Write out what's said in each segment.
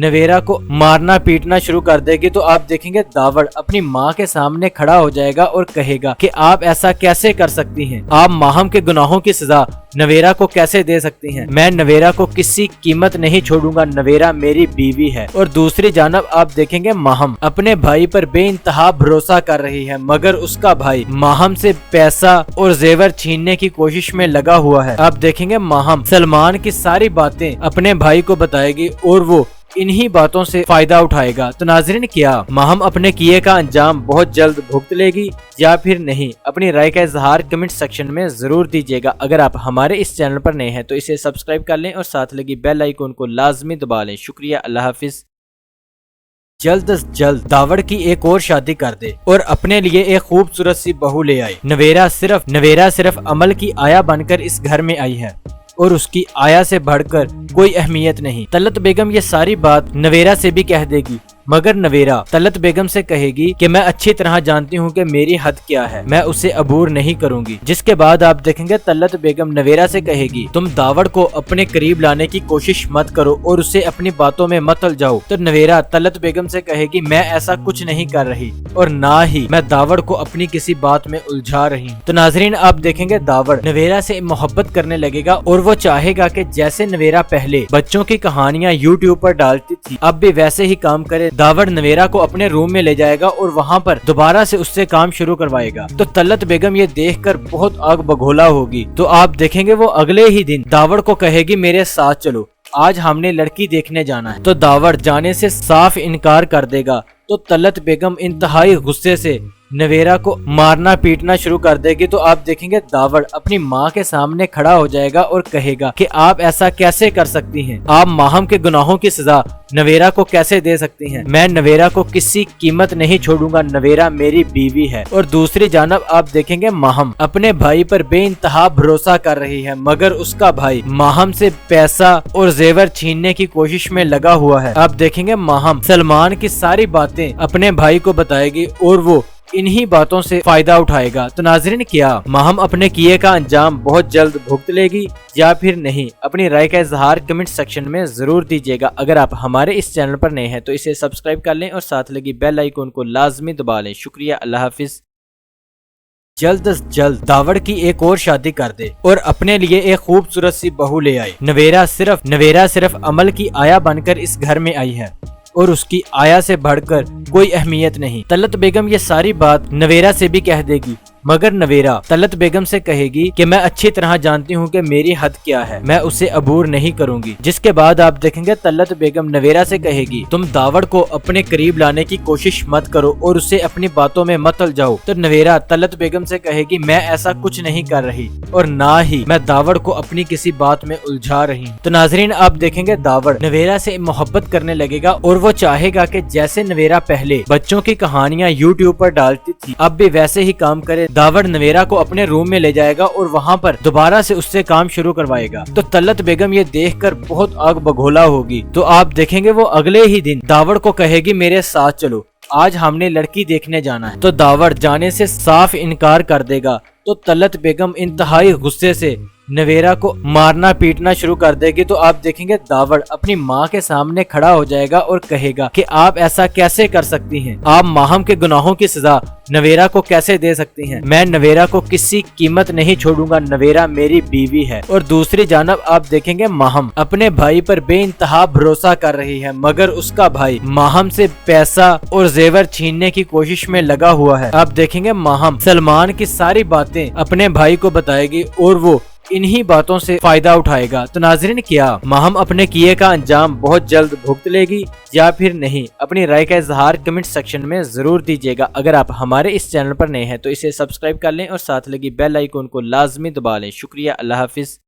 نویرا کو مارنا پیٹنا شروع کر دے گی تو آپ دیکھیں گے داوڑ اپنی ماں کے سامنے کھڑا ہو جائے گا اور کہے گا کہ آپ ایسا کیسے کر سکتی ہیں، آپ ماہم کے گناہوں کی سزا نویرا کو کیسے دے سکتی ہیں، میں نویرا کو کسی قیمت نہیں چھوڑوں گا، نویرا میری بیوی ہے۔ اور دوسری جانب آپ دیکھیں گے ماہم اپنے بھائی پر بے انتہا بھروسہ کر رہی ہے، مگر اس کا بھائی ماہم سے پیسہ اور زیور چھیننے کی کوشش میں لگا ہوا ہے۔ آپ دیکھیں گے ماہم سلمان کی ساری باتیں اپنے بھائی کو بتائے گی اور وہ انہی باتوں سے فائدہ اٹھائے گا۔ تو ناظرین کیا ماہم اپنے کیے کا انجام بہت جلد بھگت لے گی یا پھر نہیں؟ اپنی رائے کا اظہار کمنٹ سیکشن میں ضرور دیجیے گا۔ اگر آپ ہمارے اس چینل پر نئے ہیں تو اسے سبسکرائب کر لیں اور ساتھ لگی بیل آئیکن کو لازمی دبا لیں۔ شکریہ، اللہ حافظ۔ جلد از جلد داوڑ کی ایک اور شادی کر دے اور اپنے لیے ایک خوبصورت سی بہو لے آئے۔ نویرا صرف عمل کی آیا بن کر اس گھر میں آئی ہے اور اس کی آیا سے بڑھ کر کوئی اہمیت نہیں۔ طلعت بیگم یہ ساری بات نویرا سے بھی کہہ دے گی، مگر نویرا طلعت بیگم سے کہے گی کہ میں اچھی طرح جانتی ہوں کہ میری حد کیا ہے، میں اسے عبور نہیں کروں گی۔ جس کے بعد آپ دیکھیں گے طلعت بیگم نویرا سے کہے گی تم داوڑ کو اپنے قریب لانے کی کوشش مت کرو اور اسے اپنی باتوں میں مت الجھاؤ۔ تو نویرا طلعت بیگم سے کہے گی میں ایسا کچھ نہیں کر رہی اور نہ ہی میں داوڑ کو اپنی کسی بات میں الجھا رہی ہوں۔ تو ناظرین آپ دیکھیں گے داوڑ نویرا سے محبت کرنے لگے گا اور وہ چاہے گا کہ جیسے نویرا پہلے بچوں کی کہانیاں یوٹیوب پر ڈالتی تھی اب بھی ویسے ہی کام کرے۔ داوڑ نویرا کو اپنے روم میں لے جائے گا اور وہاں پر دوبارہ سے اس سے کام شروع کروائے گا۔ تو طلعت بیگم یہ دیکھ کر بہت آگ بگولا ہوگی۔ تو آپ دیکھیں گے وہ اگلے ہی دن داوڑ کو کہے گی میرے ساتھ چلو، آج ہم نے لڑکی دیکھنے جانا ہے۔ تو داوڑ جانے سے صاف انکار کر دے گا۔ تو طلعت بیگم انتہائی غصے سے نویرا کو مارنا پیٹنا شروع کر دے گی۔ تو آپ دیکھیں گے داوڑ اپنی ماں کے سامنے کھڑا ہو جائے گا اور کہے گا کہ آپ ایسا کیسے کر سکتی ہیں، آپ ماہم کے گناہوں کی سزا نویرا کو کیسے دے سکتی ہیں، میں نویرا کو کسی قیمت نہیں چھوڑوں گا، نویرا میری بیوی ہے۔ اور دوسری جانب آپ دیکھیں گے ماہم اپنے بھائی پر بے انتہا بھروسہ کر رہی ہے، مگر اس کا بھائی ماہم سے پیسہ اور زیور چھیننے کی کوشش میں لگا ہوا ہے۔ آپ دیکھیں گے ماہم سلمان کی ساری باتیں اپنے بھائی کو بتائے گی اور وہ انہی باتوں سے فائدہ اٹھائے گا۔ تو ناظرین کیا ماہم اپنے کیے کا انجام بہت جلد بھگت لے گی یا پھر نہیں؟ اپنی رائے کا اظہار کمنٹ سیکشن میں ضرور دیجیے گا۔ اگر آپ ہمارے اس چینل پر نئے ہیں تو اسے سبسکرائب کر لیں اور ساتھ لگی بیل آئیکن کو لازمی دبا لیں۔ شکریہ، اللہ حافظ۔ جلد از جلد داوڑ کی ایک اور شادی کر دے اور اپنے لیے ایک خوبصورت سی بہو لے آئے۔ نویرا صرف عمل کی آیا بن کر اس گھر میں آئی ہے اور اس کی آیا سے بڑھ کر کوئی اہمیت نہیں۔ طلعت بیگم یہ ساری بات نویرا سے بھی کہہ دے گی، مگر نویرا طلعت بیگم سے کہے گی کہ میں اچھی طرح جانتی ہوں کہ میری حد کیا ہے، میں اسے عبور نہیں کروں گی۔ جس کے بعد آپ دیکھیں گے طلعت بیگم نویرا سے کہے گی تم داوڑ کو اپنے قریب لانے کی کوشش مت کرو اور اسے اپنی باتوں میں مت الجھاؤ۔ تو نویرا طلعت بیگم سے کہے گی میں ایسا کچھ نہیں کر رہی اور نہ ہی میں داوڑ کو اپنی کسی بات میں الجھا رہی ہوں۔ تو ناظرین آپ دیکھیں گے داوڑ نویرا سے محبت کرنے لگے گا اور وہ چاہے گا کہ جیسے نویرا پہلے بچوں کی کہانیاں یوٹیوب پر ڈالتی تھی اب بھی ویسے ہی کام کرے۔ داوڑ نویرا کو اپنے روم میں لے جائے گا اور وہاں پر دوبارہ سے اس سے کام شروع کروائے گا۔ تو طلعت بیگم یہ دیکھ کر بہت آگ بگولا ہوگی۔ تو آپ دیکھیں گے وہ اگلے ہی دن داوڑ کو کہے گی میرے ساتھ چلو، آج ہم نے لڑکی دیکھنے جانا ہے۔ تو داوڑ جانے سے صاف انکار کر دے گا۔ تو طلعت بیگم انتہائی غصے سے نویرا کو مارنا پیٹنا شروع کر دے گی۔ تو آپ دیکھیں گے داوڑ اپنی ماں کے سامنے کھڑا ہو جائے گا اور کہے گا کہ آپ ایسا کیسے کر سکتی ہیں، آپ ماہم کے گناہوں کی سزا نویرا کو کیسے دے سکتی ہیں، میں نویرا کو کسی قیمت نہیں چھوڑوں گا، نویرا میری بیوی ہے۔ اور دوسری جانب آپ دیکھیں گے ماہم اپنے بھائی پر بے انتہا بھروسہ کر رہی ہے، مگر اس کا بھائی ماہم سے پیسہ اور زیور چھیننے کی کوشش میں لگا ہوا ہے۔ آپ دیکھیں گے ماہم سلمان کی ساری باتیں اپنے بھائی کو بتائے گی اور وہ انہی باتوں سے فائدہ اٹھائے گا۔ تو ناظرین کیا ماہم اپنے کیے کا انجام بہت جلد بھگت لے گی یا پھر نہیں؟ اپنی رائے کا اظہار کمنٹ سیکشن میں ضرور دیجیے گا۔ اگر آپ ہمارے اس چینل پر نئے ہیں تو اسے سبسکرائب کر لیں اور ساتھ لگی بیل آئیکن کو لازمی دبا لیں۔ شکریہ، اللہ حافظ۔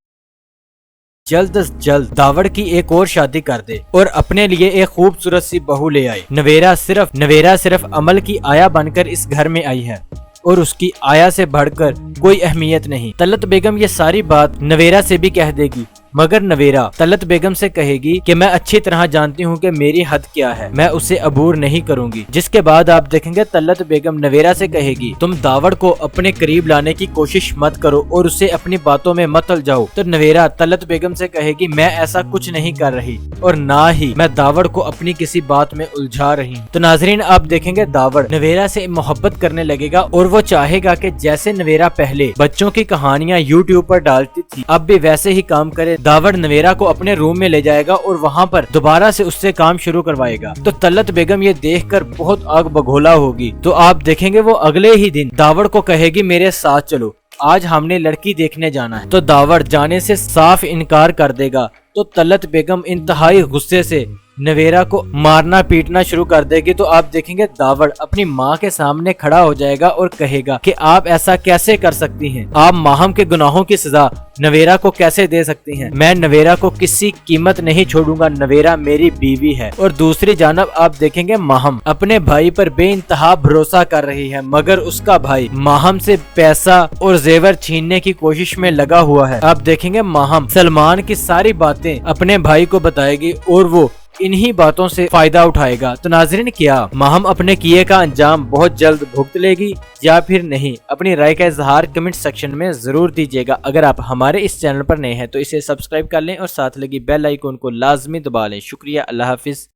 جلد از جلد داوڑ کی ایک اور شادی کر دے اور اپنے لیے ایک خوبصورت سی بہو لے آئے۔ نویرا صرف عمل کی آیا بن کر اس گھر میں آئی ہے اور اس کی آیا سے بڑھ کر کوئی اہمیت نہیں۔ طلعت بیگم یہ ساری بات نویرا سے بھی کہہ دے گی، مگر نویرا طلعت بیگم سے کہے گی کہ میں اچھی طرح جانتی ہوں کہ میری حد کیا ہے، میں اسے عبور نہیں کروں گی۔ جس کے بعد آپ دیکھیں گے طلعت بیگم نویرا سے کہے گی تم داوڑ کو اپنے قریب لانے کی کوشش مت کرو اور اسے اپنی باتوں میں مت الجھاؤ۔ تو نویرا طلعت بیگم سے کہے گی میں ایسا کچھ نہیں کر رہی اور نہ ہی میں داوڑ کو اپنی کسی بات میں الجھا رہی ہوں۔ تو ناظرین آپ دیکھیں گے داوڑ نویرا سے محبت کرنے لگے گا اور وہ چاہے گا کہ جیسے نویرا پہلے بچوں کی کہانیاں یوٹیوب پر ڈالتی تھی اب بھی ویسے ہی کام کرے۔ داوڑ نویرا کو اپنے روم میں لے جائے گا اور وہاں پر دوبارہ سے اس سے کام شروع کروائے گا۔ تو طلعت بیگم یہ دیکھ کر بہت آگ بگولا ہوگی۔ تو آپ دیکھیں گے وہ اگلے ہی دن داوڑ کو کہے گی میرے ساتھ چلو، آج ہم نے لڑکی دیکھنے جانا ہے۔ تو داوڑ جانے سے صاف انکار کر دے گا۔ تو طلعت بیگم انتہائی غصے سے نویرا کو مارنا پیٹنا شروع کر دے گی۔ تو آپ دیکھیں گے داوڑ اپنی ماں کے سامنے کھڑا ہو جائے گا اور کہے گا کہ آپ ایسا کیسے کر سکتی ہیں، آپ ماہم کے گناہوں کی سزا نویرا کو کیسے دے سکتی ہیں، میں نویرا کو کسی قیمت نہیں چھوڑوں گا، نویرا میری بیوی ہے۔ اور دوسری جانب آپ دیکھیں گے ماہم اپنے بھائی پر بے انتہا بھروسہ کر رہی ہے، مگر اس کا بھائی ماہم سے پیسہ اور زیور چھیننے کی کوشش میں لگا ہوا ہے۔ آپ دیکھیں گے ماہم سلمان کی ساری باتیں اپنے بھائی کو بتائے گی اور وہ انہی باتوں سے فائدہ اٹھائے گا۔ تو ناظرین کیا ماہم اپنے کیے کا انجام بہت جلد بھگت لے گی یا پھر نہیں؟ اپنی رائے کا اظہار کمنٹ سیکشن میں ضرور دیجیے گا۔ اگر آپ ہمارے اس چینل پر نئے ہیں تو اسے سبسکرائب کر لیں اور ساتھ لگی بیل آئیکن کو لازمی دبا لیں۔ شکریہ، اللہ حافظ۔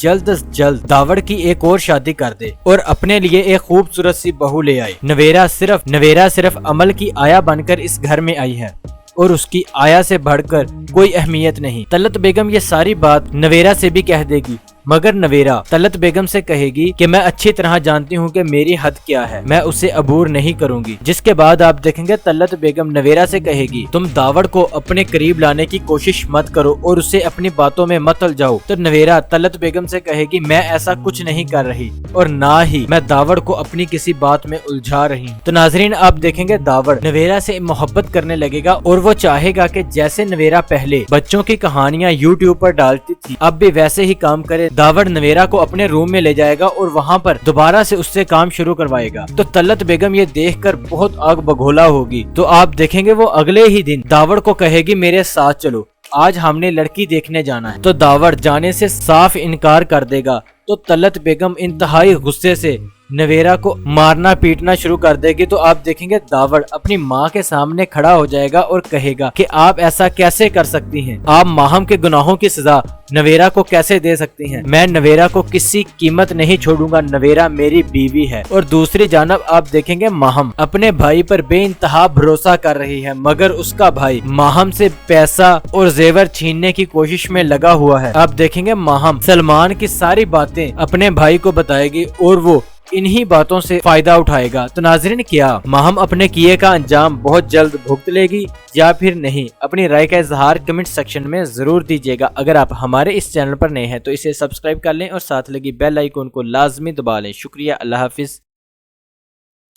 جلد از جلد داوڑ کی ایک اور شادی کر دے اور اپنے لیے ایک خوبصورت سی بہو لے آئے۔ نویرا صرف عمل کی آیا بن کر اس گھر میں آئی ہے اور اس کی آیا سے بڑھ کر کوئی اہمیت نہیں۔ طلعت بیگم یہ ساری بات نویرا سے بھی کہہ دے گی، مگر نویرا طلعت بیگم سے کہے گی کہ میں اچھی طرح جانتی ہوں کہ میری حد کیا ہے، میں اسے عبور نہیں کروں گی۔ جس کے بعد آپ دیکھیں گے طلعت بیگم نویرا سے کہے گی تم داوڑ کو اپنے قریب لانے کی کوشش مت کرو اور اسے اپنی باتوں میں مت الجھاؤ۔ تو نویرا طلعت بیگم سے کہے گی میں ایسا کچھ نہیں کر رہی اور نہ ہی میں داوڑ کو اپنی کسی بات میں الجھا رہی ہوں۔ تو ناظرین آپ دیکھیں گے داوڑ نویرا سے محبت کرنے لگے گا اور وہ چاہے گا کہ جیسے نویرا پہلے بچوں کی کہانیاں یوٹیوب پر ڈالتی تھی اب بھی ویسے ہی کام کرے۔ داوڑ نویرا کو اپنے روم میں لے جائے گا اور وہاں پر دوبارہ سے اس سے کام شروع کروائے گا۔ تو طلعت بیگم یہ دیکھ کر بہت آگ بگولا ہوگی۔ تو آپ دیکھیں گے وہ اگلے ہی دن داوڑ کو کہے گی میرے ساتھ چلو، آج ہم نے لڑکی دیکھنے جانا ہے۔ تو داوڑ جانے سے صاف انکار کر دے گا۔ تو طلعت بیگم انتہائی غصے سے نویرا کو مارنا پیٹنا شروع کر دے گی۔ تو آپ دیکھیں گے داوڑ اپنی ماں کے سامنے کھڑا ہو جائے گا اور کہے گا کہ آپ ایسا کیسے کر سکتی ہیں، آپ ماہم کے گناہوں کی سزا نویرا کو کیسے دے سکتی ہیں، میں نویرا کو کسی قیمت نہیں چھوڑوں گا، نویرا میری بیوی ہے۔ اور دوسری جانب آپ دیکھیں گے ماہم اپنے بھائی پر بے انتہا بھروسہ کر رہی ہے، مگر اس کا بھائی ماہم سے پیسہ اور زیور چھیننے کی کوشش میں لگا ہوا ہے۔ آپ دیکھیں گے ماہم سلمان کی ساری باتیں اپنے بھائی کو بتائے گی اور وہ انہی باتوں سے فائدہ اٹھائے گا۔ تو ناظرین کیا ماہم اپنے کیے کا انجام بہت جلد بھگت لے گی یا پھر نہیں؟ اپنی رائے کا اظہار کمنٹ سیکشن میں ضرور دیجیے گا۔ اگر آپ ہمارے اس چینل پر نئے ہیں تو اسے سبسکرائب کر لیں اور ساتھ لگی بیل آئیکن کو لازمی دبا لیں۔ شکریہ، اللہ حافظ۔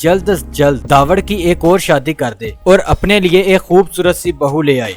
جلد از جلد داوڑ کی ایک اور شادی کر دے اور اپنے لیے ایک خوبصورت سی بہو لے آئے۔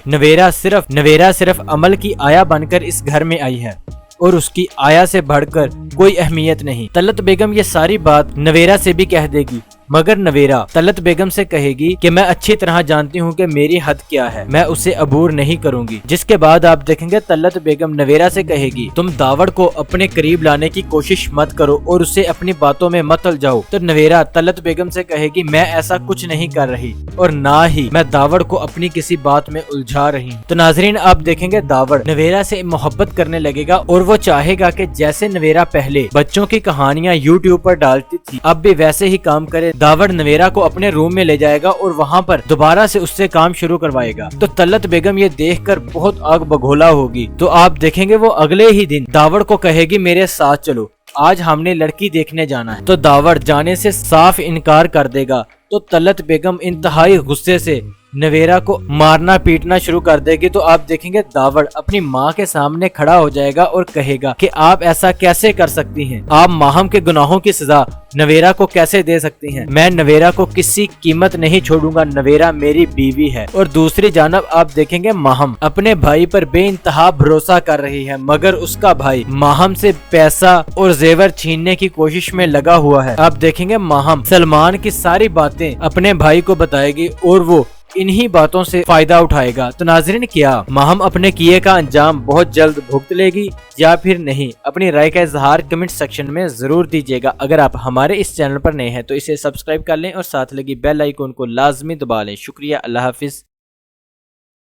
نویرا صرف عمل کی آیا بن کر اس گھر میں آئی ہے اور اس کی آیا سے بڑھ کر کوئی اہمیت نہیں۔ طلعت بیگم یہ ساری بات نویرا سے بھی کہہ دے گی، مگر نویرا طلعت بیگم سے کہے گی کہ میں اچھی طرح جانتی ہوں کہ میری حد کیا ہے، میں اسے عبور نہیں کروں گی۔ جس کے بعد آپ دیکھیں گے طلعت بیگم نویرا سے کہے گی تم داوڑ کو اپنے قریب لانے کی کوشش مت کرو اور اسے اپنی باتوں میں مت الجھاؤ۔ تو نویرا طلعت بیگم سے کہے گی میں ایسا کچھ نہیں کر رہی اور نہ ہی میں داوڑ کو اپنی کسی بات میں الجھا رہی ہوں۔ تو ناظرین آپ دیکھیں گے داوڑ نویرا سے محبت کرنے لگے گا اور وہ چاہے گا کہ جیسے نویرا پہلے بچوں کی کہانیاں یوٹیوب پر ڈالتی تھی اب بھی ویسے ہی کام کرے۔ داوڑ نویرا کو اپنے روم میں لے جائے گا اور وہاں پر دوبارہ سے اس سے کام شروع کروائے گا۔ تو طلعت بیگم یہ دیکھ کر بہت آگ بگولا ہوگی۔ تو آپ دیکھیں گے وہ اگلے ہی دن داوڑ کو کہے گی میرے ساتھ چلو، آج ہم نے لڑکی دیکھنے جانا ہے۔ تو داوڑ جانے سے صاف انکار کر دے گا۔ تو طلعت بیگم انتہائی غصے سے نویرا کو مارنا پیٹنا شروع کر دے گی۔ تو آپ دیکھیں گے داوڑ اپنی ماں کے سامنے کھڑا ہو جائے گا اور کہے گا کہ آپ ایسا کیسے کر سکتی ہیں، آپ ماہم کے گناہوں کی سزا نویرا کو کیسے دے سکتی ہیں، میں نویرا کو کسی قیمت نہیں چھوڑوں گا، نویرا میری بیوی ہے۔ اور دوسری جانب آپ دیکھیں گے ماہم اپنے بھائی پر بے انتہا بھروسہ کر رہی ہے، مگر اس کا بھائی ماہم سے پیسہ اور زیور چھیننے کی کوشش میں لگا ہوا ہے۔ آپ دیکھیں گے ماہم سلمان کی ساری باتیں اپنے بھائی کو بتائے گی اور وہ انہی باتوں سے فائدہ اٹھائے گا۔ تو ناظرین کیا ماہم اپنے کیے کا انجام بہت جلد بھگت لے گی یا پھر نہیں؟ اپنی رائے کا اظہار کمنٹ سیکشن میں ضرور دیجیے گا۔ اگر آپ ہمارے اس چینل پر نئے ہیں تو اسے سبسکرائب کر لیں اور ساتھ لگی بیل آئیکن کو لازمی دبا لیں۔ شکریہ، اللہ حافظ۔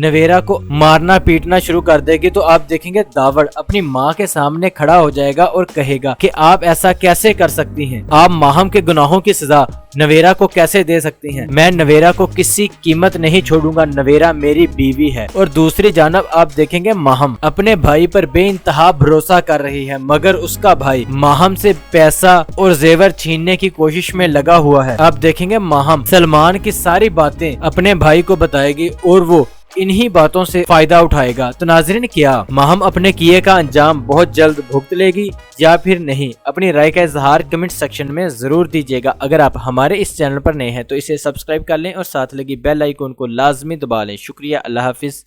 نویرا کو مارنا پیٹنا شروع کر دے گی تو آپ دیکھیں گے داوڑ اپنی ماں کے سامنے کھڑا ہو جائے گا اور کہے گا کہ آپ ایسا کیسے کر سکتی ہیں، آپ ماہم کے گناہوں کی سزا نویرا کو کیسے دے سکتی ہیں، میں نویرا کو کسی قیمت نہیں چھوڑوں گا، نویرا میری بیوی ہے۔ اور دوسری جانب آپ دیکھیں گے ماہم اپنے بھائی پر بے انتہا بھروسہ کر رہی ہے، مگر اس کا بھائی ماہم سے پیسہ اور زیور چھیننے کی کوشش میں لگا ہوا ہے۔ آپ دیکھیں گے ماہم سلمان کی ساری باتیں اپنے بھائی کو بتائے گی اور وہ انہی باتوں سے فائدہ اٹھائے گا۔ تو ناظرین کیا ماہم اپنے کیے کا انجام بہت جلد بھگت لے گی یا پھر نہیں؟ اپنی رائے کا اظہار کمنٹ سیکشن میں ضرور دیجیے گا۔ اگر آپ ہمارے اس چینل پر نئے ہیں تو اسے سبسکرائب کر لیں اور ساتھ لگی بیل آئیکن کو لازمی دبا لیں۔ شکریہ، اللہ حافظ۔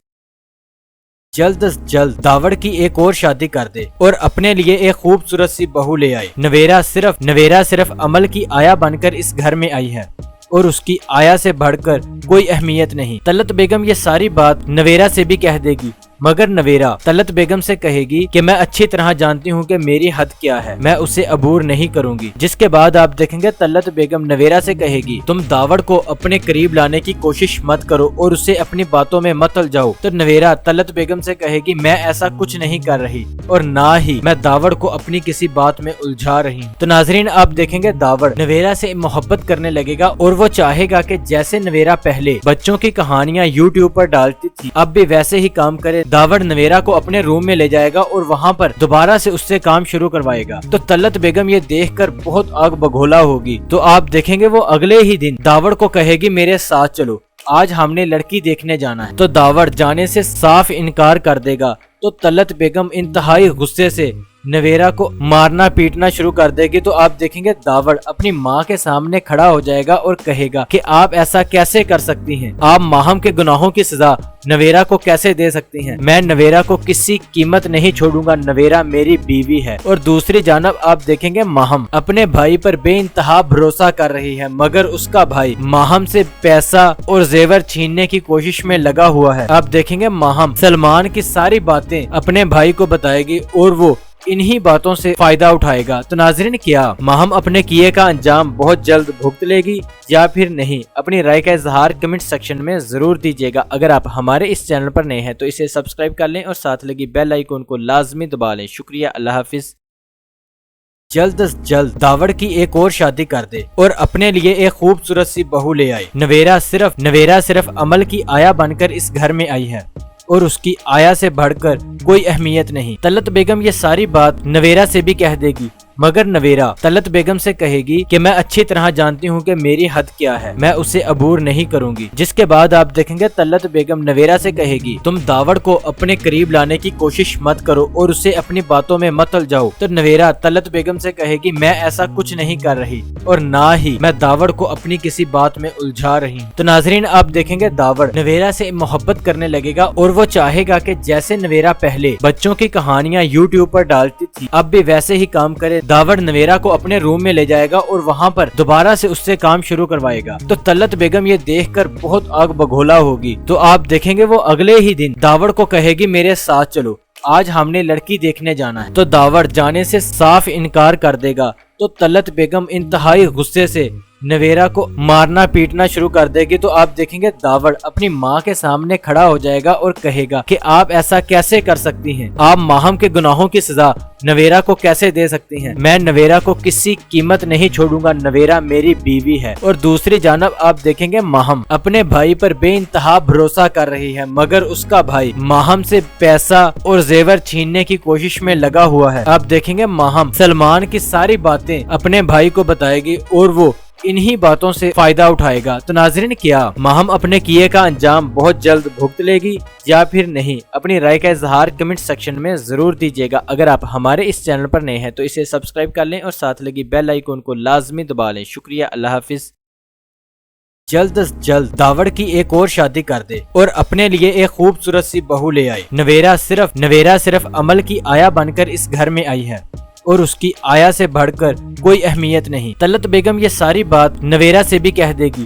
جلد از جلد داوڑ کی ایک اور شادی کر دے اور اپنے لیے ایک خوبصورت سی بہو لے آئے۔ نویرا صرف عمل کی آیا بن کر اس گھر میں آئی ہے اور اس کی آیا سے بڑھ کر کوئی اہمیت نہیں۔ طلعت بیگم یہ ساری بات نویرا سے بھی کہہ دے گی، مگر نویرا طلعت بیگم سے کہے گی کہ میں اچھی طرح جانتی ہوں کہ میری حد کیا ہے، میں اسے عبور نہیں کروں گی۔ جس کے بعد آپ دیکھیں گے طلعت بیگم نویرا سے کہے گی تم داوڑ کو اپنے قریب لانے کی کوشش مت کرو اور اسے اپنی باتوں میں مت الجھاؤ۔ تو نویرا طلعت بیگم سے کہے گی میں ایسا کچھ نہیں کر رہی اور نہ ہی میں داوڑ کو اپنی کسی بات میں الجھا رہی ہوں۔ تو ناظرین آپ دیکھیں گے داوڑ نویرا سے محبت کرنے لگے گا اور وہ چاہے گا کہ جیسے نویرا پہلے بچوں کی کہانیاں یوٹیوب پر ڈالتی تھی اب بھی ویسے ہی کام کرے۔ داوڑ نویرا کو اپنے روم میں لے جائے گا اور وہاں پر دوبارہ سے اس سے کام شروع کروائے گا۔ تو طلعت بیگم یہ دیکھ کر بہت آگ بگولا ہوگی۔ تو آپ دیکھیں گے وہ اگلے ہی دن داوڑ کو کہے گی میرے ساتھ چلو، آج ہم نے لڑکی دیکھنے جانا ہے۔ تو داوڑ جانے سے صاف انکار کر دے گا۔ تو طلعت بیگم انتہائی غصے سے نویرا کو مارنا پیٹنا شروع کر دے گی۔ تو آپ دیکھیں گے داوڑ اپنی ماں کے سامنے کھڑا ہو جائے گا اور کہے گا کہ آپ ایسا کیسے کر سکتی ہیں، آپ ماہم کے گناہوں کی سزا نویرا کو کیسے دے سکتی ہیں، میں نویرا کو کسی قیمت نہیں چھوڑوں گا، نویرا میری بیوی ہے۔ اور دوسری جانب آپ دیکھیں گے ماہم اپنے بھائی پر بے انتہا بھروسہ کر رہی ہے، مگر اس کا بھائی ماہم سے پیسہ اور زیور چھیننے کی کوشش میں لگا ہوا ہے۔ آپ دیکھیں گے ماہم سلمان کی ساری باتیں اپنے بھائی کو بتائے گی اور وہ انہی باتوں سے فائدہ اٹھائے گا۔ تو ناظرین کیا ماہم اپنے کیے کا انجام بہت جلد بھگت لے گی یا پھر نہیں؟ اپنی رائے کا اظہار کمنٹ سیکشن میں ضرور دیجیے گا۔ اگر آپ ہمارے اس چینل پر نئے ہیں تو اسے سبسکرائب کر لیں اور ساتھ لگی بیل آئیکن کو لازمی دبا لیں۔ شکریہ، اللہ حافظ۔ جلد از جلد داوڑ کی ایک اور شادی کر دے اور اپنے لیے ایک خوبصورت سی بہو لے آئے۔ نویرا صرف عمل کی آیا بن کر اس گھر میں آئی ہے اور اس کی آیا سے بڑھ کر کوئی اہمیت نہیں۔ طلعت بیگم یہ ساری بات نویرا سے بھی کہہ دے گی، مگر نویرا طلعت بیگم سے کہے گی کہ میں اچھی طرح جانتی ہوں کہ میری حد کیا ہے، میں اسے عبور نہیں کروں گی۔ جس کے بعد آپ دیکھیں گے طلعت بیگم نویرا سے کہے گی تم داوڑ کو اپنے قریب لانے کی کوشش مت کرو اور اسے اپنی باتوں میں مت الجھاؤ۔ تو نویرا طلعت بیگم سے کہے گی میں ایسا کچھ نہیں کر رہی اور نہ ہی میں داوڑ کو اپنی کسی بات میں الجھا رہی ہوں۔ تو ناظرین آپ دیکھیں گے داوڑ نویرا سے محبت کرنے لگے گا اور وہ چاہے گا کہ جیسے نویرا پہلے بچوں کی کہانیاں یوٹیوب پر ڈالتی تھی اب بھی ویسے ہی کام کرے۔ داوڑ نویرا کو اپنے روم میں لے جائے گا اور وہاں پر دوبارہ سے اس سے کام شروع کروائے گا۔ تو طلعت بیگم یہ دیکھ کر بہت آگ بگولا ہوگی۔ تو آپ دیکھیں گے وہ اگلے ہی دن داوڑ کو کہے گی میرے ساتھ چلو، آج ہم نے لڑکی دیکھنے جانا ہے۔ تو داوڑ جانے سے صاف انکار کر دے گا۔ تو طلعت بیگم انتہائی غصے سے نویرا کو مارنا پیٹنا شروع کر دے گی۔ تو آپ دیکھیں گے داوڑ اپنی ماں کے سامنے کھڑا ہو جائے گا اور کہے گا کہ آپ ایسا کیسے کر سکتی ہیں، آپ ماہم کے گناہوں کی سزا نویرا کو کیسے دے سکتی ہیں، میں نویرا کو کسی قیمت نہیں چھوڑوں گا، نویرا میری بیوی ہے۔ اور دوسری جانب آپ دیکھیں گے ماہم اپنے بھائی پر بے انتہا بھروسہ کر رہی ہے، مگر اس کا بھائی ماہم سے پیسہ اور زیور چھیننے کی کوشش میں لگا ہوا ہے۔ آپ دیکھیں گے ماہم سلمان کی ساری باتیں اپنے بھائی کو بتائے گی اور وہ انہی باتوں سے فائدہ اٹھائے گا۔ تو ناظرین کیا ماہم اپنے کیے کا انجام بہت جلد بھگت لے گی یا پھر نہیں؟ اپنی رائے کا اظہار کمنٹ سیکشن میں ضرور دیجیے گا۔ اگر آپ ہمارے اس چینل پر نئے ہیں تو اسے سبسکرائب کر لیں اور ساتھ لگی بیل آئیکن کو لازمی دبا لیں۔ شکریہ، اللہ حافظ۔ جلد از جلد داوڑ کی ایک اور شادی کر دے اور اپنے لیے ایک خوبصورت سی بہو لے آئے۔ نویرا صرف عمل کی آیا بن کر اس گھر میں آئی ہے اور اس کی آیا سے بڑھ کر کوئی اہمیت نہیں۔ طلعت بیگم یہ ساری بات نویرا سے بھی کہہ دے گی،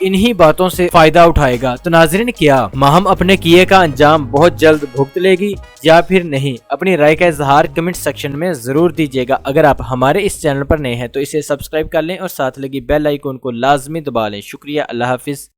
انہی باتوں سے فائدہ اٹھائے گا۔ تو ناظرین، کیا ماہم اپنے کیے کا انجام بہت جلد بھگت لے گی یا پھر نہیں؟ اپنی رائے کا اظہار کمنٹ سیکشن میں ضرور دیجیے گا۔ اگر آپ ہمارے اس چینل پر نئے ہیں تو اسے سبسکرائب کر لیں اور ساتھ لگی بیل آئیکن کو لازمی دبا لیں۔ شکریہ، اللہ حافظ۔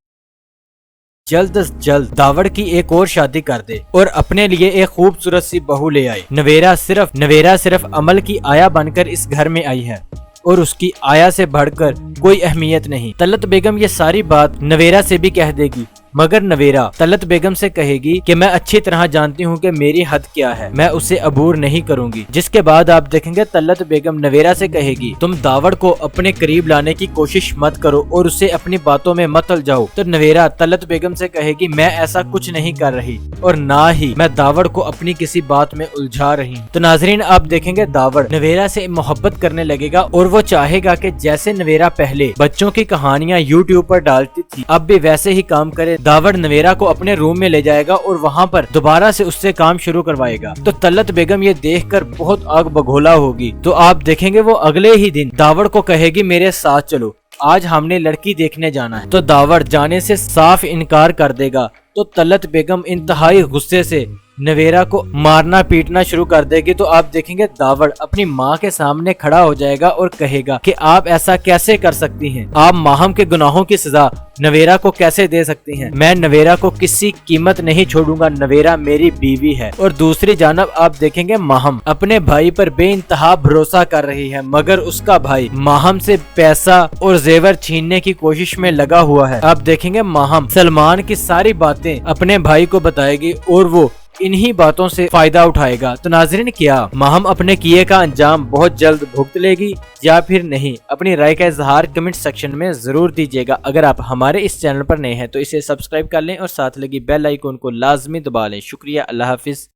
جلد از جلد داوڑ کی ایک اور شادی کر دے اور اپنے لیے ایک خوبصورت سی بہو لے آئے۔ نویرا صرف عمل کی آیا بن کر اس گھر میں آئی ہے اور اس کی آیا سے بڑھ کر کوئی اہمیت نہیں۔ طلعت بیگم یہ ساری بات نویرا سے بھی کہہ دے گی، مگر نویرا طلعت بیگم سے کہے گی کہ میں اچھی طرح جانتی ہوں کہ میری حد کیا ہے، میں اسے عبور نہیں کروں گی۔ جس کے بعد آپ دیکھیں گے طلعت بیگم نویرا سے کہے گی تم داوڑ کو اپنے قریب لانے کی کوشش مت کرو اور اسے اپنی باتوں میں مت الجھاؤ۔ تو نویرا طلعت بیگم سے کہے گی میں ایسا کچھ نہیں کر رہی اور نہ ہی میں داوڑ کو اپنی کسی بات میں الجھا رہی ہوں۔ تو ناظرین، آپ دیکھیں گے داوڑ نویرا سے محبت کرنے لگے گا اور وہ چاہے گا کہ جیسے نویرا پہلے بچوں کی کہانیاں یوٹیوب پر ڈالتی تھی اب بھی ویسے ہی کام کرے۔ داوڑ نویرا کو اپنے روم میں لے جائے گا اور وہاں پر دوبارہ سے اس سے کام شروع کروائے گا۔ تو طلعت بیگم یہ دیکھ کر بہت آگ بگولا ہوگی۔ تو آپ دیکھیں گے وہ اگلے ہی دن داوڑ کو کہے گی میرے ساتھ چلو، آج ہم نے لڑکی دیکھنے جانا ہے۔ تو داوڑ جانے سے صاف انکار کر دے گا۔ تو طلعت بیگم انتہائی غصے سے نویرا کو مارنا پیٹنا شروع کر دے گی۔ تو آپ دیکھیں گے داوڑ اپنی ماں کے سامنے کھڑا ہو جائے گا اور کہے گا کہ آپ ایسا کیسے کر سکتی ہیں، آپ ماہم کے گناہوں کی سزا نویرا کو کیسے دے سکتی ہیں، میں نویرا کو کسی قیمت نہیں چھوڑوں گا، نویرا میری بیوی ہے۔ اور دوسری جانب آپ دیکھیں گے ماہم اپنے بھائی پر بے انتہا بھروسہ کر رہی ہے، مگر اس کا بھائی ماہم سے پیسہ اور زیور چھیننے کی کوشش میں لگا ہوا ہے۔ آپ دیکھیں گے ماہم سلمان کی ساری باتیں اپنے بھائی کو بتائے گی اور وہ انہی باتوں سے فائدہ اٹھائے گا۔ تو ناظرین، کیا ماہم اپنے کیے کا انجام بہت جلد بھگت لے گی یا پھر نہیں؟ اپنی رائے کا اظہار کمنٹ سیکشن میں ضرور دیجیے گا۔ اگر آپ ہمارے اس چینل پر نئے ہیں تو اسے سبسکرائب کر لیں اور ساتھ لگی بیل آئیکن کو لازمی دبا لیں۔ شکریہ، اللہ حافظ۔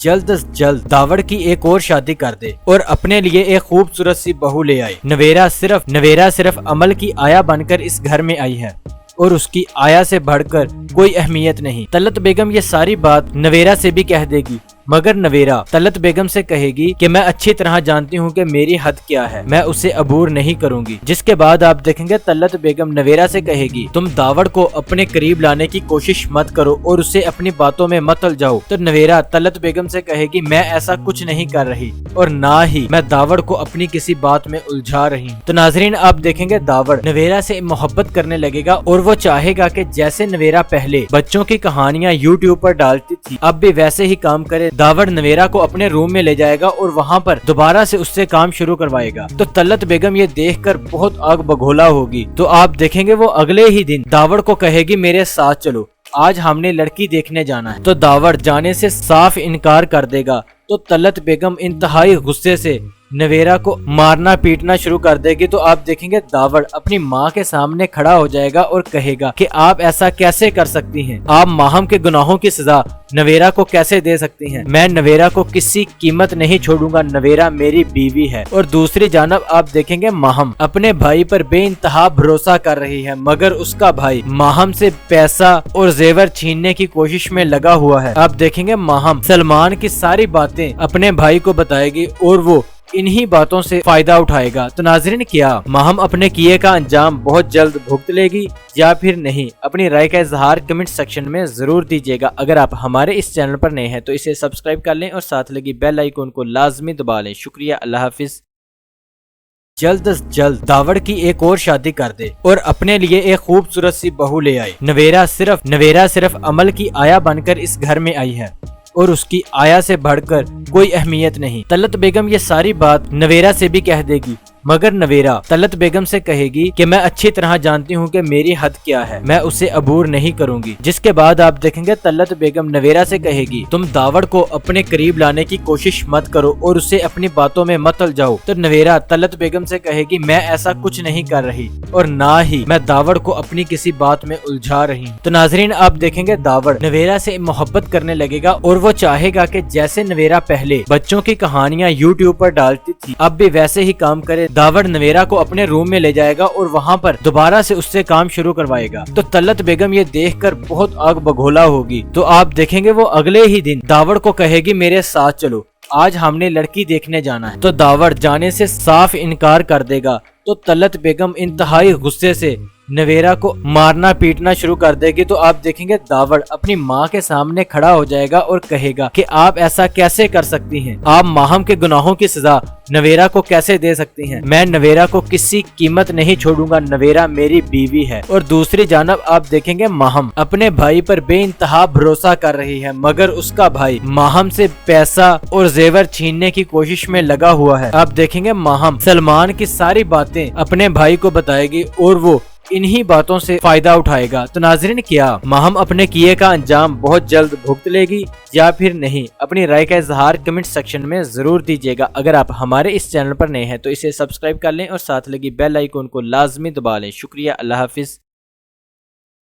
جلد از جلد داوڑ کی ایک اور شادی کر دے اور اپنے لیے ایک خوبصورت سی بہو لے آئے۔ نویرا صرف عمل کی آیا بن کر اس گھر میں آئی ہے اور اس کی آیا سے بڑھ کر کوئی اہمیت نہیں۔ طلعت بیگم یہ ساری بات نویرا سے بھی کہہ دے گی، مگر نویرا طلعت بیگم سے کہے گی کہ میں اچھی طرح جانتی ہوں کہ میری حد کیا ہے، میں اسے عبور نہیں کروں گی۔ جس کے بعد آپ دیکھیں گے طلعت بیگم نویرا سے کہے گی تم داوڑ کو اپنے قریب لانے کی کوشش مت کرو اور اسے اپنی باتوں میں مت الجھاؤ۔ تو نویرا طلعت بیگم سے کہے گی میں ایسا کچھ نہیں کر رہی اور نہ ہی میں داوڑ کو اپنی کسی بات میں الجھا رہی ہوں۔ تو ناظرین، آپ دیکھیں گے داوڑ نویرا سے محبت کرنے لگے گا اور وہ چاہے گا کہ جیسے نویرا پہلے بچوں کی کہانیاں یوٹیوب پر ڈالتی تھی اب بھی ویسے ہی کام کرے۔ داوڑ نویرا کو اپنے روم میں لے جائے گا اور وہاں پر دوبارہ سے اس سے کام شروع کروائے گا۔ تو طلعت بیگم یہ دیکھ کر بہت آگ بگولا ہوگی۔ تو آپ دیکھیں گے وہ اگلے ہی دن داوڑ کو کہے گی میرے ساتھ چلو، آج ہم نے لڑکی دیکھنے جانا ہے۔ تو داوڑ جانے سے صاف انکار کر دے گا۔ تو طلعت بیگم انتہائی غصے سے نویرا کو مارنا پیٹنا شروع کر دے گی۔ تو آپ دیکھیں گے داوڑ اپنی ماں کے سامنے کھڑا ہو جائے گا اور کہے گا کہ آپ ایسا کیسے کر سکتی ہیں، آپ ماہم کے گناہوں کی سزا نویرا کو کیسے دے سکتی ہیں، میں نویرا کو کسی قیمت نہیں چھوڑوں گا، نویرا میری بیوی ہے۔ اور دوسری جانب آپ دیکھیں گے ماہم اپنے بھائی پر بے انتہا بھروسہ کر رہی ہے، مگر اس کا بھائی ماہم سے پیسہ اور زیور چھیننے کی کوشش میں لگا ہوا ہے۔ آپ دیکھیں گے ماہم سلمان کی ساری باتیں اپنے بھائی کو بتائے گی اور وہ انہی باتوں سے فائدہ اٹھائے گا۔ تو ناظرین، کیا ماہم اپنے کیے کا انجام بہت جلد بھگت لے گی یا پھر نہیں؟ اپنی رائے کا اظہار کمنٹ سیکشن میں ضرور دیجیے گا۔ اگر آپ ہمارے اس چینل پر نئے ہیں تو اسے سبسکرائب کر لیں اور ساتھ لگی بیل آئیکن کو لازمی دبا لیں۔ شکریہ، اللہ حافظ۔ جلد از جلد داوڑ کی ایک اور شادی کر دے اور اپنے لیے ایک خوبصورت سی بہو لے آئے۔ نویرا صرف عمل کی آیا بن کر اس گھر میں آئی ہے اور اس کی آیا سے بڑھ کر کوئی اہمیت نہیں۔ طلعت بیگم یہ ساری بات نویرا سے بھی کہہ دے گی، مگر نویرا طلعت بیگم سے کہے گی کہ میں اچھی طرح جانتی ہوں کہ میری حد کیا ہے، میں اسے عبور نہیں کروں گی۔ جس کے بعد آپ دیکھیں گے طلعت بیگم نویرا سے کہے گی تم داوڑ کو اپنے قریب لانے کی کوشش مت کرو اور اسے اپنی باتوں میں مت الجھاؤ۔ تو نویرا طلعت بیگم سے کہے گی میں ایسا کچھ نہیں کر رہی اور نہ ہی میں داوڑ کو اپنی کسی بات میں الجھا رہی ہوں۔ تو ناظرین، آپ دیکھیں گے داوڑ نویرا سے محبت کرنے لگے گا اور وہ چاہے گا کہ جیسے نویرا پہلے بچوں کی کہانیاں یوٹیوب پر ڈالتی تھی اب بھی ویسے ہی کام کرے۔ داوڑ نویرا کو اپنے روم میں لے جائے گا اور وہاں پر دوبارہ سے اس سے کام شروع کروائے گا۔ تو طلعت بیگم یہ دیکھ کر بہت آگ بگولا ہوگی۔ تو آپ دیکھیں گے وہ اگلے ہی دن داوڑ کو کہے گی میرے ساتھ چلو، آج ہم نے لڑکی دیکھنے جانا ہے۔ تو داوڑ جانے سے صاف انکار کر دے گا۔ تو طلعت بیگم انتہائی غصے سے نویرا کو مارنا پیٹنا شروع کر دے گی تو آپ دیکھیں گے داوڑ اپنی ماں کے سامنے کھڑا ہو جائے گا اور کہے گا کہ آپ ایسا کیسے کر سکتی ہیں، آپ ماہم کے گناہوں کی سزا نویرا کو کیسے دے سکتی ہیں، میں نویرا کو کسی قیمت نہیں چھوڑوں گا، نویرا میری بیوی ہے۔ اور دوسری جانب آپ دیکھیں گے ماہم اپنے بھائی پر بے انتہا بھروسہ کر رہی ہے، مگر اس کا بھائی ماہم سے پیسہ اور زیور چھیننے کی کوشش میں لگا ہوا ہے۔ آپ دیکھیں گے ماہم سلمان کی ساری باتیں اپنے بھائی کو بتائے گی اور وہ انہی باتوں سے فائدہ اٹھائے گا۔ تو ناظرین، کیا ماہم اپنے کیے کا انجام بہت جلد بھگت لے گی یا پھر نہیں؟ اپنی رائے کا اظہار کمنٹ سیکشن میں ضرور دیجیے گا۔ اگر آپ ہمارے اس چینل پر نئے ہیں تو اسے سبسکرائب کر لیں اور ساتھ لگی بیل آئیکن کو لازمی دبا لیں۔ شکریہ، اللہ حافظ۔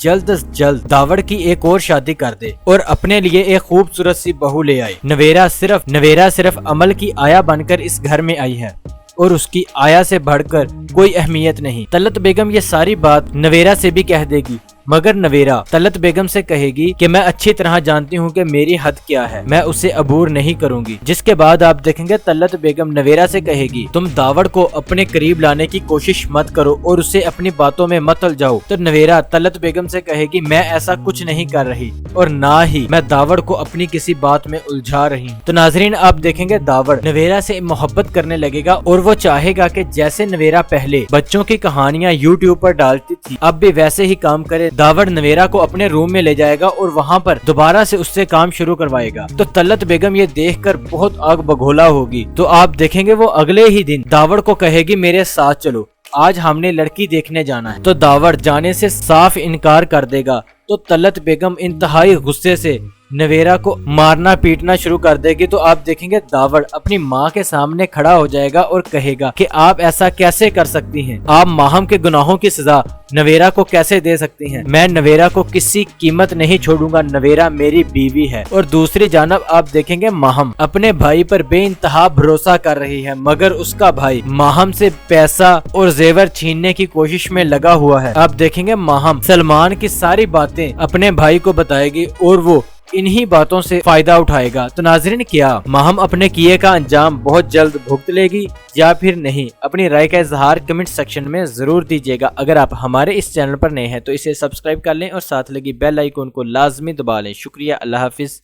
جلد از جلد داوڑ کی ایک اور شادی کر دے اور اپنے لیے ایک خوبصورت سی بہو لے آئے۔ نویرا صرف عمل کی آیا بن کر اس گھر میں آئی ہے اور اس کی آیا سے بڑھ کر کوئی اہمیت نہیں۔ طلعت بیگم یہ ساری بات نویرا سے بھی کہہ دے گی، مگر نویرا طلعت بیگم سے کہے گی کہ میں اچھی طرح جانتی ہوں کہ میری حد کیا ہے، میں اسے عبور نہیں کروں گی۔ جس کے بعد آپ دیکھیں گے طلعت بیگم نویرا سے کہے گی تم داوڑ کو اپنے قریب لانے کی کوشش مت کرو اور اسے اپنی باتوں میں مت الجھاؤ۔ تو نویرا طلعت بیگم سے کہے گی میں ایسا کچھ نہیں کر رہی اور نہ ہی میں داوڑ کو اپنی کسی بات میں الجھا رہی ہوں۔ تو ناظرین، آپ دیکھیں گے داوڑ نویرا سے محبت کرنے لگے گا اور وہ چاہے گا کہ جیسے نویرا پہلے بچوں کی کہانیاں یوٹیوب پر ڈالتی تھی اب بھی ویسے ہی کام کرے۔ داوڑ نویرا کو اپنے روم میں لے جائے گا اور وہاں پر دوبارہ سے اس سے کام شروع کروائے گا۔ تو طلعت بیگم یہ دیکھ کر بہت آگ بگولا ہوگی۔ تو آپ دیکھیں گے وہ اگلے ہی دن داوڑ کو کہے گی میرے ساتھ چلو، آج ہم نے لڑکی دیکھنے جانا ہے۔ تو داوڑ جانے سے صاف انکار کر دے گا۔ تو طلعت بیگم انتہائی غصے سے نویرا کو مارنا پیٹنا شروع کر دے گی۔ تو آپ دیکھیں گے داوڑ اپنی ماں کے سامنے کھڑا ہو جائے گا اور کہے گا کہ آپ ایسا کیسے کر سکتی ہیں، آپ ماہم کے گناہوں کی سزا نویرا کو کیسے دے سکتی ہیں، میں نویرا کو کسی قیمت نہیں چھوڑوں گا، نویرا میری بیوی ہے۔ اور دوسری جانب آپ دیکھیں گے ماہم اپنے بھائی پر بے انتہا بھروسہ کر رہی ہے، مگر اس کا بھائی ماہم سے پیسہ اور زیور چھیننے کی کوشش میں لگا ہوا ہے۔ آپ دیکھیں گے ماہم سلمان کی ساری باتیں اپنے بھائی کو بتائے گی اور وہ انہی باتوں سے فائدہ اٹھائے گا۔ تو ناظرین، کیا ماہم اپنے کیے کا انجام بہت جلد بھگت لے گی یا پھر نہیں؟ اپنی رائے کا اظہار کمنٹ سیکشن میں ضرور دیجیے گا۔ اگر آپ ہمارے اس چینل پر نئے ہیں تو اسے سبسکرائب کر لیں اور ساتھ لگی بیل آئیکن کو لازمی دبا لیں۔ شکریہ، اللہ حافظ۔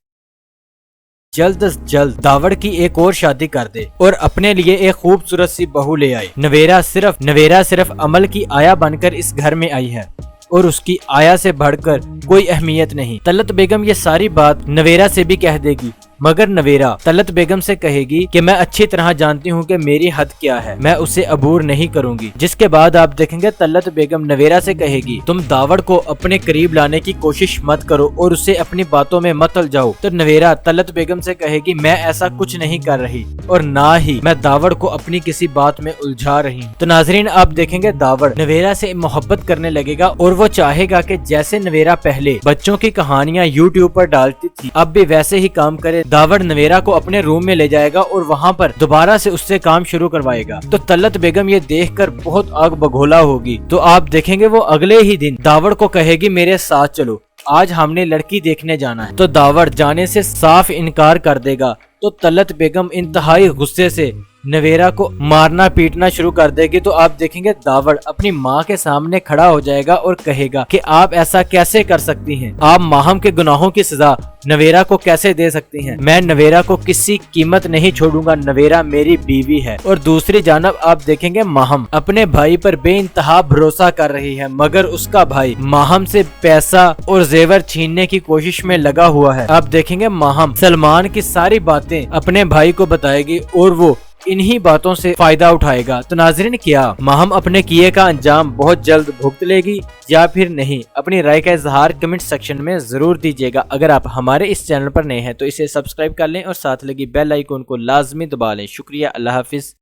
جلد از جلد داوڑ کی ایک اور شادی کر دے اور اپنے لیے ایک خوبصورت سی بہو لے آئے۔ نویرا صرف عمل کی آیا بن کر اس گھر میں آئی ہے اور اس کی آیا سے بڑھ کر کوئی اہمیت نہیں۔ طلعت بیگم یہ ساری بات نویرا سے بھی کہہ دے گی، مگر نویرا طلعت بیگم سے کہے گی کہ میں اچھی طرح جانتی ہوں کہ میری حد کیا ہے، میں اسے عبور نہیں کروں گی۔ جس کے بعد آپ دیکھیں گے طلعت بیگم نویرا سے کہے گی تم داوڑ کو اپنے قریب لانے کی کوشش مت کرو اور اسے اپنی باتوں میں مت الجھاؤ۔ تو نویرا طلعت بیگم سے کہے گی میں ایسا کچھ نہیں کر رہی اور نہ ہی میں داوڑ کو اپنی کسی بات میں الجھا رہی ہوں۔ تو ناظرین، آپ دیکھیں گے داوڑ نویرا سے محبت کرنے لگے گا اور وہ چاہے گا کہ جیسے نویرا پہلے بچوں کی کہانیاں یوٹیوب پر ڈالتی تھی اب بھی ویسے ہی کام کرے۔ داوڑ نویرا کو اپنے روم میں لے جائے گا اور وہاں پر دوبارہ سے اس سے کام شروع کروائے گا۔ تو طلعت بیگم یہ دیکھ کر بہت آگ بگولا ہوگی۔ تو آپ دیکھیں گے وہ اگلے ہی دن داوڑ کو کہے گی میرے ساتھ چلو، آج ہم نے لڑکی دیکھنے جانا ہے۔ تو داوڑ جانے سے صاف انکار کر دے گا۔ تو طلعت بیگم انتہائی غصے سے نویرا کو مارنا پیٹنا شروع کر دے گی۔ تو آپ دیکھیں گے داوڑ اپنی ماں کے سامنے کھڑا ہو جائے گا اور کہے گا کہ آپ ایسا کیسے کر سکتی ہیں، آپ ماہم کے گناہوں کی سزا نویرا کو کیسے دے سکتی ہیں، میں نویرا کو کسی قیمت نہیں چھوڑوں گا، نویرا میری بیوی ہے۔ اور دوسری جانب آپ دیکھیں گے ماہم اپنے بھائی پر بے انتہا بھروسہ کر رہی ہے، مگر اس کا بھائی ماہم سے پیسہ اور زیور چھیننے کی کوشش میں لگا ہوا ہے۔ آپ دیکھیں گے ماہم سلمان کی ساری باتیں اپنے بھائی کو بتائے گی اور وہ انہی باتوں سے فائدہ اٹھائے گا۔ تو ناظرین، کیا ماہم اپنے کیے کا انجام بہت جلد بھگت لے گی یا پھر نہیں؟ اپنی رائے کا اظہار کمنٹ سیکشن میں ضرور دیجیے گا۔ اگر آپ ہمارے اس چینل پر نئے ہیں تو اسے سبسکرائب کر لیں اور ساتھ لگی بیل آئیکن کو لازمی دبا لیں۔ شکریہ، اللہ حافظ۔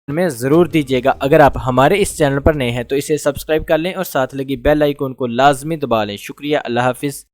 میں ضرور دیجیے گا۔ اگر آپ ہمارے اس چینل پر نئے ہیں تو اسے سبسکرائب کر لیں اور ساتھ لگی بیل آئیکن کو لازمی دبا لیں۔ شکریہ، اللہ حافظ۔